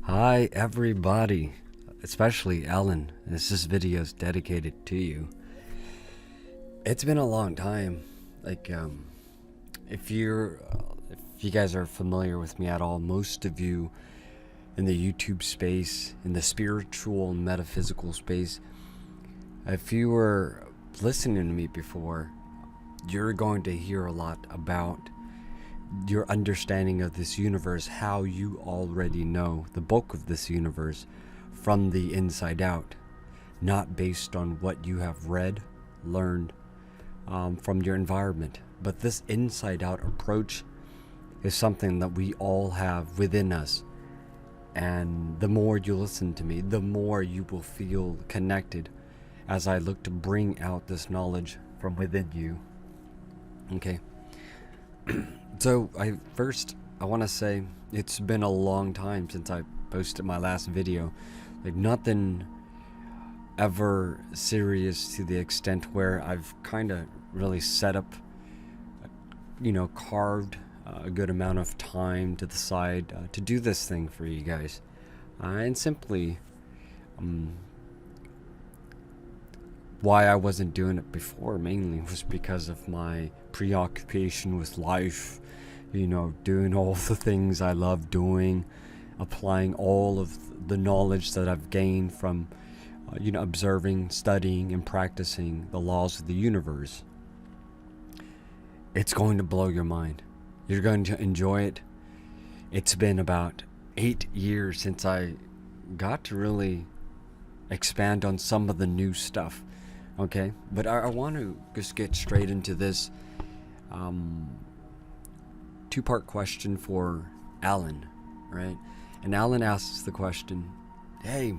Hi everybody, especially Ellen. This video is dedicated to you. It's been a long time. If you guys are familiar with me at all, most of you in the YouTube space, in the spiritual and metaphysical space, if you were listening to me before, you're going to hear a lot about your understanding of this universe, how you already know the bulk of this universe from the inside out, not based on what you have read, learned from your environment. But this inside out approach is something that we all have within us. And the more you listen to me, the more you will feel connected as I look to bring out this knowledge from within you. Okay. So I want to say it's been a long time since I posted my last video. Nothing ever serious to the extent where I've kind of really set up, carved a good amount of time to the side to do this thing for you guys. And simply why I wasn't doing it before mainly was because of my preoccupation with life, doing all the things I love doing, applying all of the knowledge that I've gained from, observing, studying, and practicing the laws of the universe. It's going to blow your mind. You're going to enjoy it. It's been about 8 years since I got to really expand on some of the new stuff. Okay, but I want to just get straight into this two-part question for Alan, right? And Alan asks the question, hey,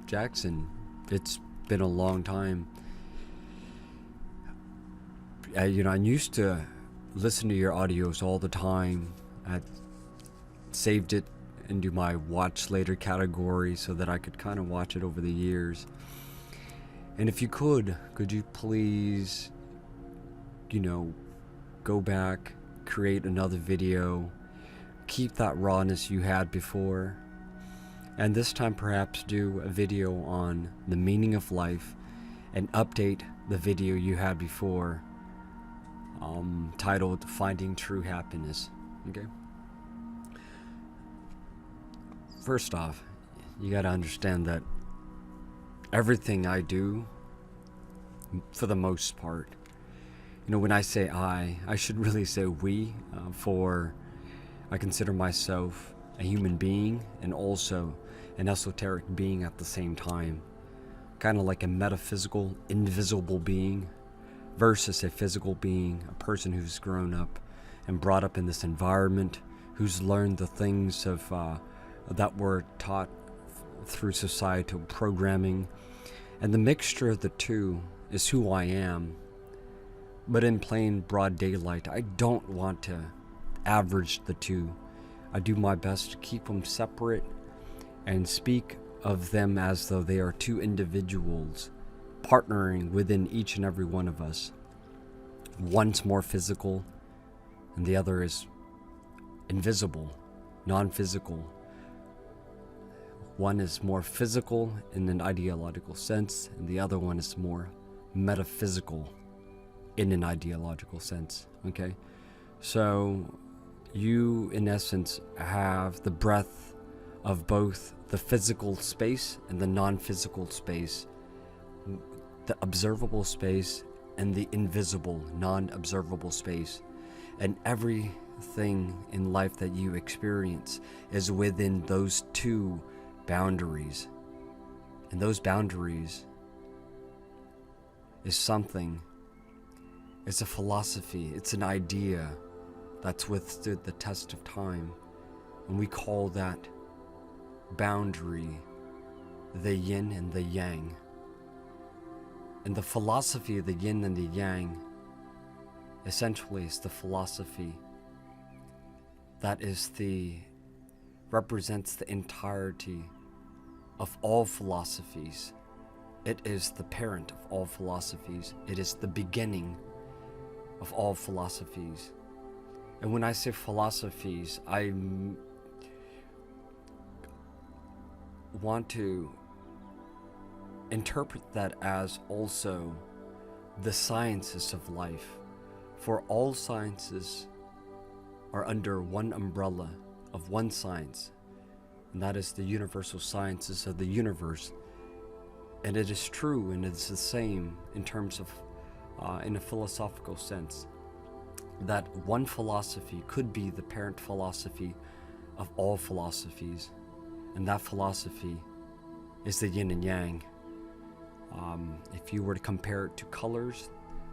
Jackson, it's been a long time. I used to listen to your audios all the time. I saved it into my watch later category so that I could kind of watch it over the years. And if you could you please, go back, create another video, keep that rawness you had before, and this time perhaps do a video on the meaning of life and update the video you had before, titled Finding True Happiness. Okay? First off, you gotta understand that everything I do, for the most part, when I say I should really say we, for I consider myself a human being and also an esoteric being at the same time. Kind of like a metaphysical, invisible being versus a physical being, a person who's grown up and brought up in this environment, who's learned the things of that were taught through societal programming. And the mixture of the two is who I am. But in plain broad daylight, I don't want to average the two. I do my best to keep them separate and speak of them as though they are two individuals partnering within each and every one of us. One's more physical and the other is invisible, non-physical. One is more physical in an ideological sense, and the other one is more metaphysical in an ideological sense. Okay? So you, in essence, have the breadth of both the physical space and the non-physical space, the observable space and the invisible, non-observable space. And everything in life that you experience is within those two boundaries. And those boundaries is something, it's a philosophy, it's an idea that's withstood the test of time. And we call that boundary the yin and the yang. And the philosophy of the yin and the yang essentially is the philosophy that represents the entirety of all philosophies. It is the parent of all philosophies. It is the beginning of all philosophies. And when I say philosophies, want to interpret that as also the sciences of life, for all sciences are under one umbrella of one science, and that is the universal sciences of the universe. And it is true, and it's the same in terms of, in a philosophical sense, that one philosophy could be the parent philosophy of all philosophies, and that philosophy is the yin and yang. If you were to compare it to colors,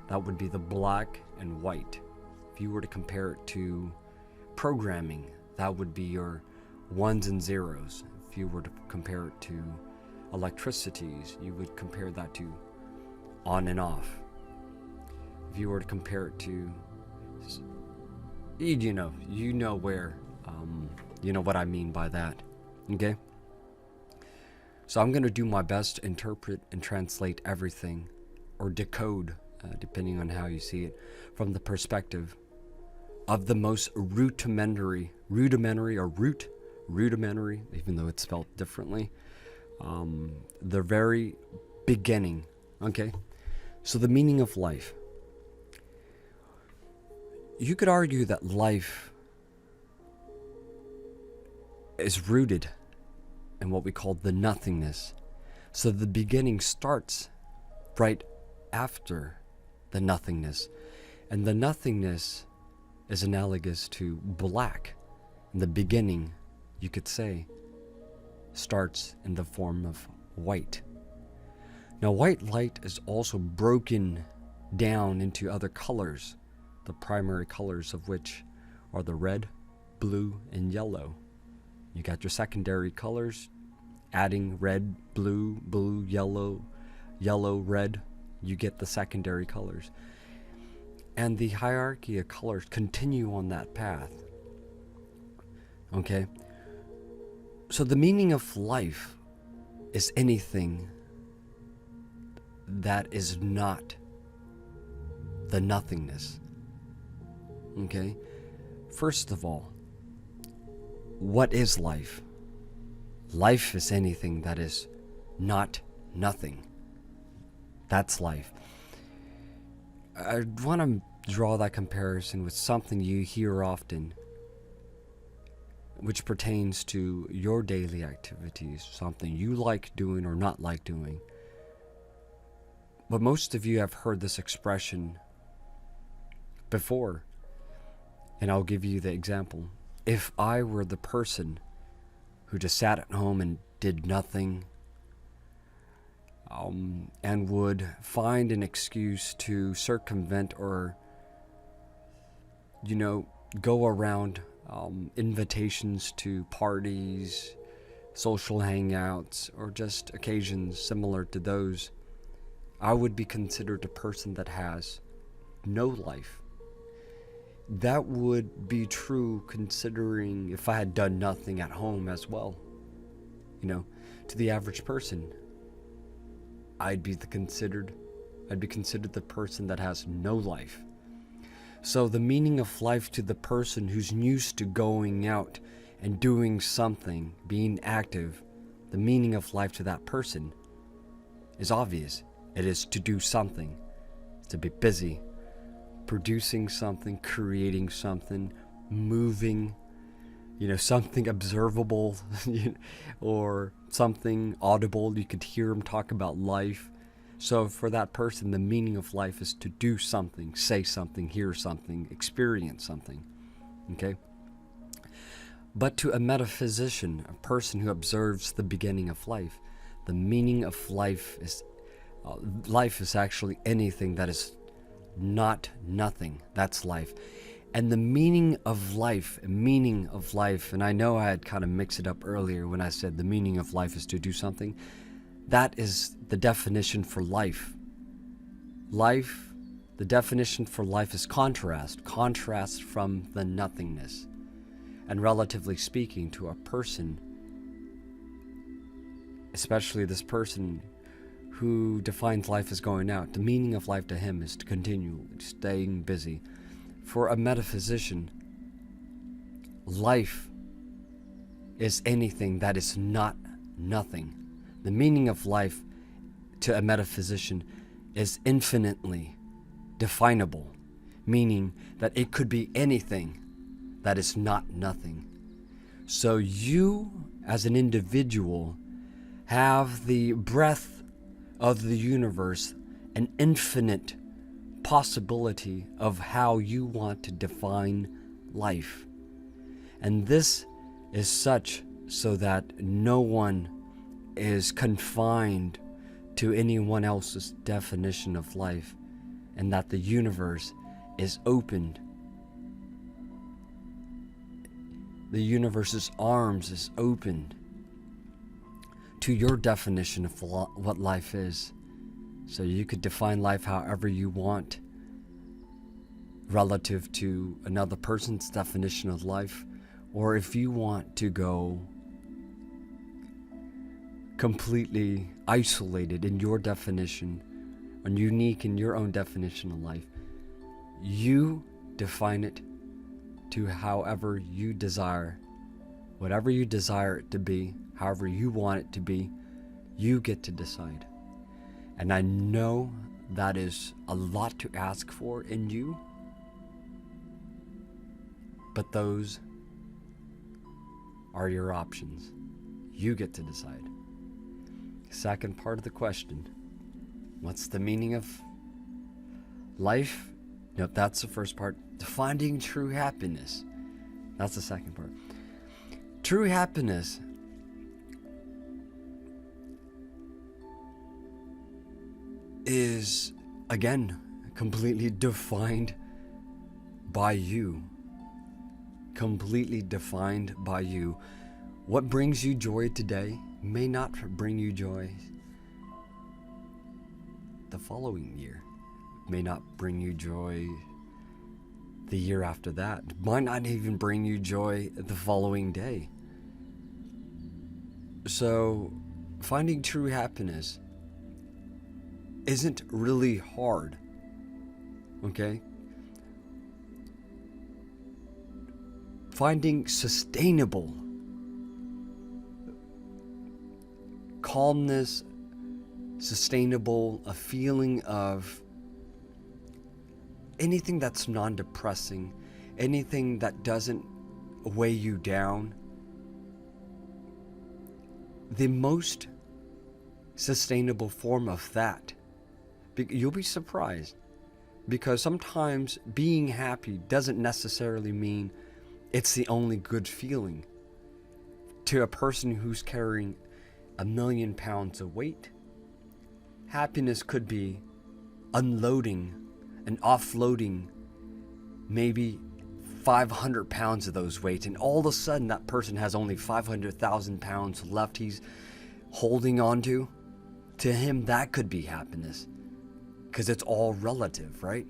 that would be the black and white. If you were to compare it to programming, that would be your ones and zeros. If you were to compare it to electricities, you would compare that to on and off. If you were to compare it to, you know where, you know what I mean by that, okay? So I'm going to do my best to interpret and translate everything, or decode, depending on how you see it, from the perspective of the most rudimentary, even though it's spelled differently, the very beginning, okay? So the meaning of life. You could argue that life is rooted in what we call the nothingness. So the beginning starts right after the nothingness. And the nothingness is analogous to black. And the beginning, you could say, starts in the form of white. Now, white light is also broken down into other colors, the primary colors of which are the red, blue, and yellow. You got your secondary colors, adding red, blue, blue, yellow, yellow, red, you get the secondary colors. And the hierarchy of colors continue on that path. Okay? So the meaning of life is anything that is not the nothingness. Okay? First of all, what is life? Life is anything that is not nothing. That's life. I want to draw that comparison with something you hear often, which pertains to your daily activities, something you like doing or not like doing. But most of you have heard this expression before, and I'll give you the example. If I were the person who just sat at home and did nothing, and would find an excuse to circumvent or, go around invitations to parties, social hangouts, or just occasions similar to those, I would be considered a person that has no life. That would be true considering if I had done nothing at home as well. To the average person, I'd be considered the person that has no life. So the meaning of life to the person who's used to going out and doing something, being active, the meaning of life to that person is obvious. It is to do something, to be busy, producing something, creating something, moving, something observable, or something audible. You could hear him talk about life. So for that person, the meaning of life is to do something, say something, hear something, experience something. Okay? But to a metaphysician, a person who observes the beginning of life, the meaning of life is actually anything that is not nothing. That's life. And the meaning of life, and I know I had kind of mixed it up earlier when I said the meaning of life is to do something. That is the definition for life. Life, the definition for life is contrast from the nothingness. And relatively speaking, to a person, especially this person who defines life as going out, the meaning of life to him is to continue staying busy. For a metaphysician, life is anything that is not nothing. The meaning of life to a metaphysician is infinitely definable, meaning that it could be anything that is not nothing. So you, as an individual, have the breadth of the universe, an infinite possibility of how you want to define life. And this is such so that no one is confined to anyone else's definition of life, and that the universe is opened. The universe's arms is opened to your definition of what life is. So you could define life however you want, relative to another person's definition of life, or if you want to go completely isolated in your definition and unique in your own definition of life, you define it to however you desire. Whatever you desire it to be, however you want it to be, you get to decide. And I know that is a lot to ask for in you, but those are your options. You get to decide. Second part of the question, what's the meaning of life? Nope, that's the first part. Finding true happiness. That's the second part. True happiness is, again, completely defined by you. Completely defined by you. What brings you joy today may not bring you joy the following year. May not bring you joy the year after that. Might not even bring you joy the following day. So, finding true happiness isn't really hard. Okay? Finding sustainable calmness, sustainable, a feeling of anything that's non-depressing, anything that doesn't weigh you down. The most sustainable form of that, you'll be surprised, because sometimes being happy doesn't necessarily mean it's the only good feeling. To a person who's carrying 1,000,000 pounds of weight, happiness could be unloading and offloading maybe 500 pounds of those weights, and all of a sudden that person has only 500,000 pounds left he's holding on to. To him, that could be happiness, because it's all relative, right?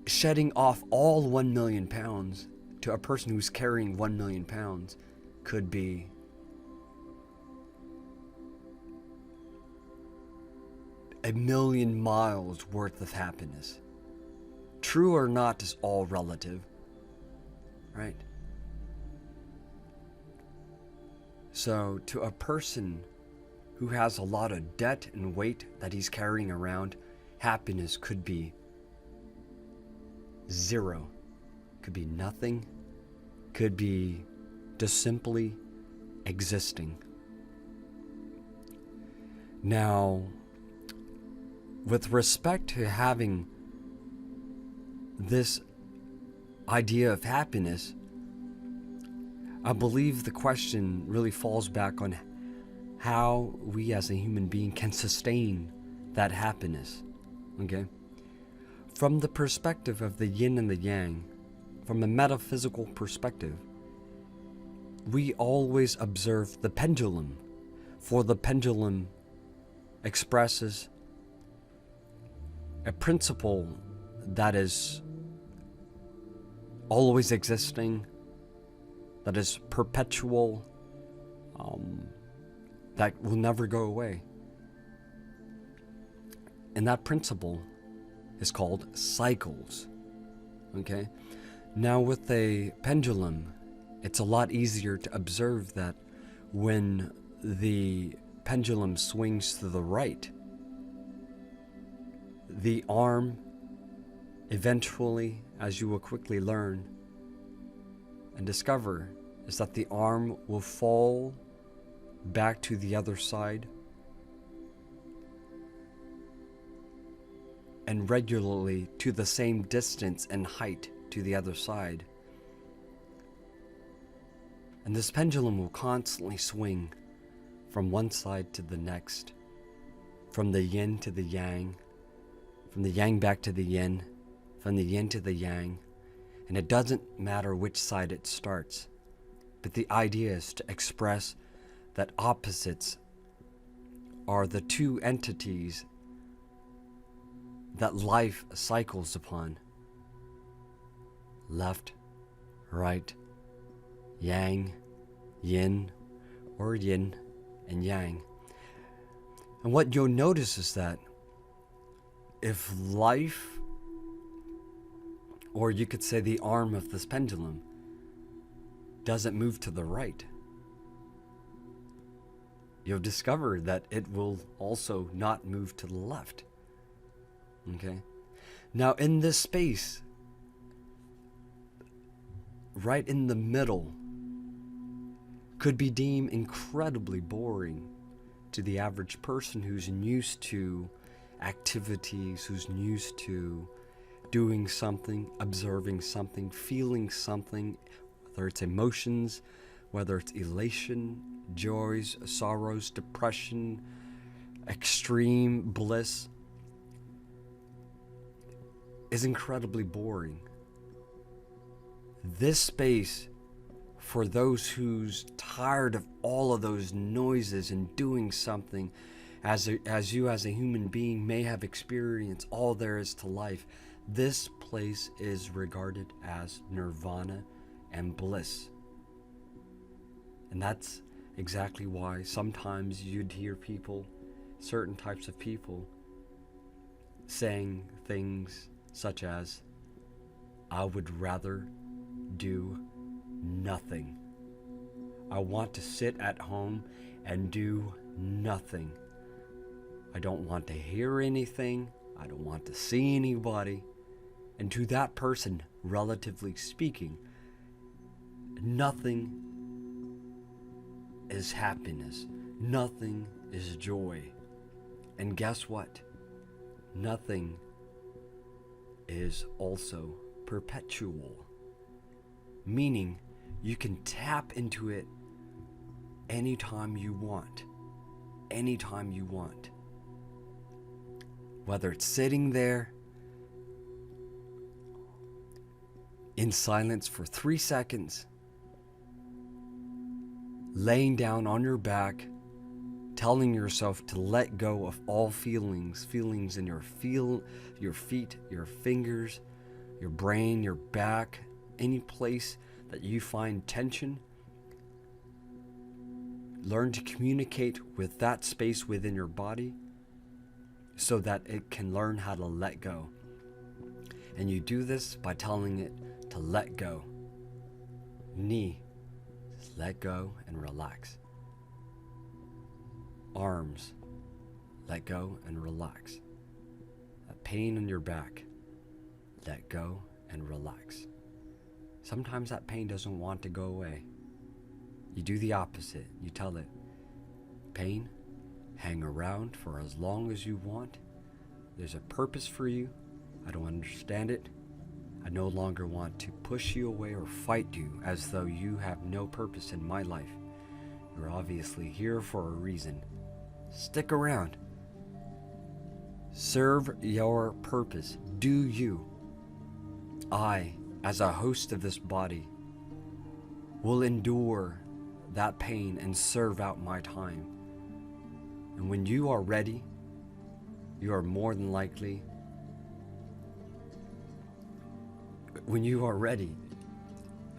Shedding off all 1,000,000 pounds to a person who's carrying 1,000,000 pounds could be a 1,000,000 miles worth of happiness. True or not is all relative, right? So to a person who has a lot of debt and weight that he's carrying around, happiness could be 0, could be nothing, could be just simply existing. Now, with respect to having this idea of happiness, I believe the question really falls back on how we as a human being can sustain that happiness. Okay? From the perspective of the yin and the yang, from a metaphysical perspective, we always observe the pendulum, for the pendulum expresses a principle that is always existing, that is perpetual, that will never go away. And that principle is called cycles. Okay? Now with a pendulum, It's a lot easier to observe that when the pendulum swings to the right, the arm eventually, as you will quickly learn and discover, is that the arm will fall back to the other side and regularly to the same distance and height to the other side. And this pendulum will constantly swing from one side to the next, from the yin to the yang, from the yang back to the yin, from the yin to the yang. And it doesn't matter which side it starts, but the idea is to express that opposites are the two entities that life cycles upon. Left, right, yang, yin, or yin and yang. And what you'll notice is that if life, or you could say the arm of this pendulum, doesn't move to the right, you'll discover that it will also not move to the left. Okay? Now in this space, right in the middle, could be deemed incredibly boring to the average person who's used to activities, who's used to doing something, observing something, feeling something, whether it's emotions, whether it's elation, joys, sorrows, depression, extreme bliss, is incredibly boring. This space, for those who's tired of all of those noises and doing something, as you as a human being may have experienced all there is to life, this place is regarded as nirvana and bliss. And that's exactly why sometimes you'd hear people, certain types of people, saying things such as, I would rather do nothing. I want to sit at home and do nothing. I don't want to hear anything. I don't want to see anybody. And to that person, relatively speaking, nothing is happiness. Nothing is joy. And guess what? Nothing is also perpetual. Meaning, you can tap into it anytime you want. Anytime you want. Whether it's sitting there in silence for 3 seconds, laying down on your back, telling yourself to let go of all feelings in your feet, your fingers, your brain, your back, any place that you find tension. Learn to communicate with that space within your body so that it can learn how to let go. And you do this by telling it to let go. Knee, just let go and relax. Arms, let go and relax. That pain in your back, let go and relax. Sometimes that pain doesn't want to go away. You do the opposite. You tell it, pain, hang around for as long as you want. There's a purpose for you. I don't understand it. I no longer want to push you away or fight you as though you have no purpose in my life. You're obviously here for a reason. Stick around. Serve your purpose. Do you. I, as a host of this body, will endure that pain and serve out my time. And when you are ready, you are more than likely, when you are ready,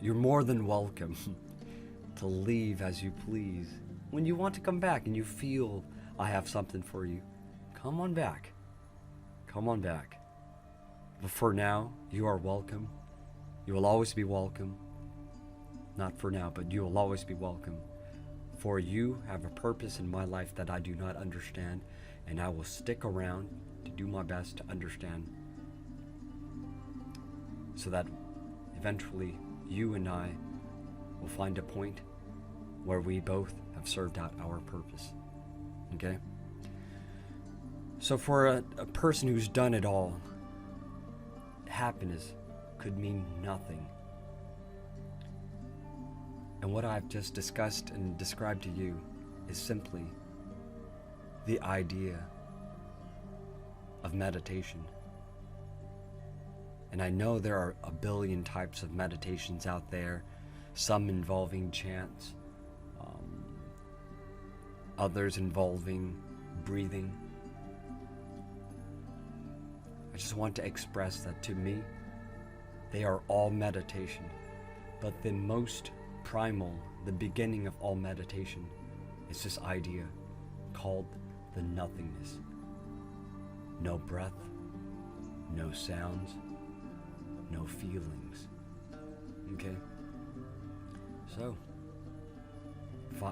you're more than welcome to leave as you please. When you want to come back and you feel I have something for you, come on back. Come on back. But for now, you are welcome. You will always be welcome. not for now, but you will always be welcome. For you have a purpose in my life that I do not understand, and I will stick around to do my best to understand, so that eventually you and I will find a point where we both have served out our purpose. Okay? So for a person who's done it all, happiness could mean nothing. And what I've just discussed and described to you is simply the idea of meditation. And I know there are a billion types of meditations out there, some involving chants, others involving breathing. I just want to express that to me, they are all meditation, but the most primal, the beginning of all meditation, is this idea called the nothingness. No breath, no sounds, no feelings. Okay? So,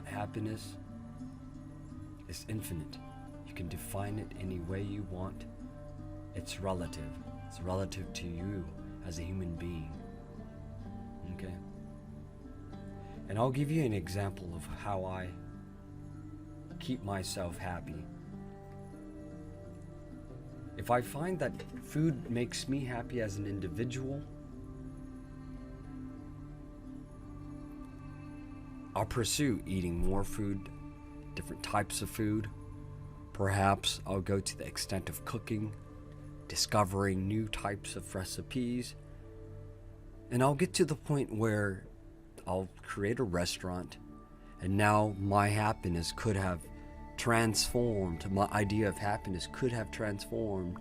happiness is infinite. You can define it any way you want. It's relative. It's relative to you as a human being. Okay? And I'll give you an example of how I keep myself happy. If I find that food makes me happy as an individual, I'll pursue eating more food, different types of food. Perhaps I'll go to the extent of cooking, discovering new types of recipes, and I'll get to the point where I'll create a restaurant, and now my happiness could have transformed, my idea of happiness could transform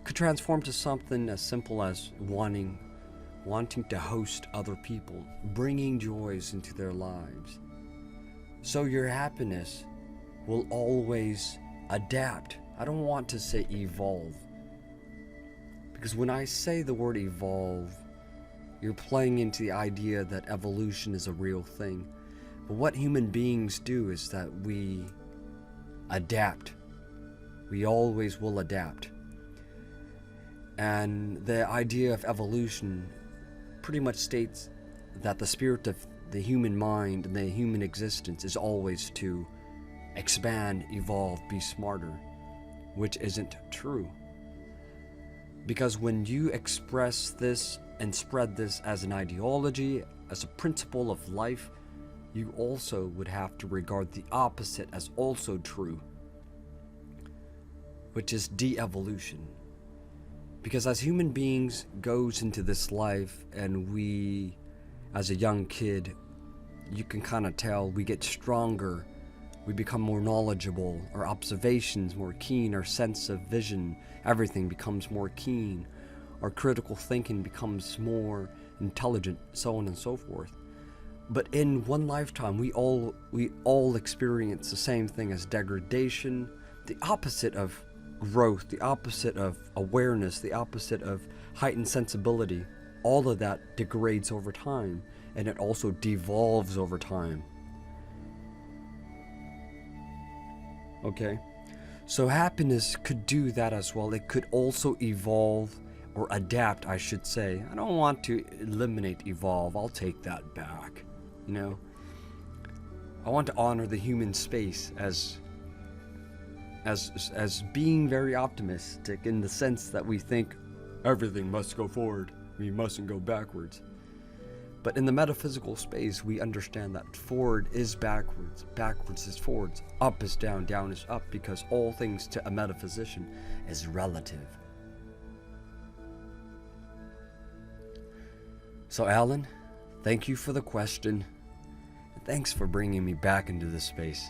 to something as simple as wanting to host other people, bringing joys into their lives. So your happiness will always adapt. I don't want to say evolve, because when I say the word evolve, you're playing into the idea that evolution is a real thing. But what human beings do is that we adapt. We always will adapt. And the idea of evolution pretty much states that the spirit of the human mind and the human existence is always to expand, evolve, be smarter, which isn't true. Because when you express this and spread this as an ideology, as a principle of life, you also would have to regard the opposite as also true, which is de-evolution. Because as human beings goes into this life, and we, as a young kid, you can kind of tell we get stronger, we become more knowledgeable, our observations more keen, our sense of vision, everything becomes more keen, our critical thinking becomes more intelligent, so on and so forth. But in one lifetime, we all experience the same thing as degradation, the opposite of growth, the opposite of awareness, the opposite of heightened sensibility. All of that degrades over time, and it also devolves over time. Okay? So happiness could do that as well. It could also evolve, or adapt, I should say. I don't want to eliminate evolve. I'll take that back. You know? I want to honor the human space as being very optimistic, in the sense that we think everything must go forward. We mustn't go backwards. But in the metaphysical space, we understand that forward is backwards, backwards is forwards, up is down, down is up, because all things to a metaphysician is relative. So Alan, thank you for the question. And thanks for bringing me back into this space.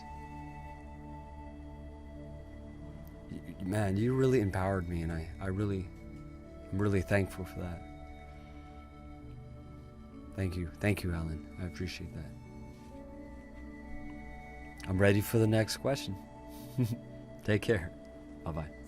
Man, you really empowered me, and I'm really thankful for that. Thank you, Alan. I appreciate that. I'm ready for the next question. Take care. Bye-bye.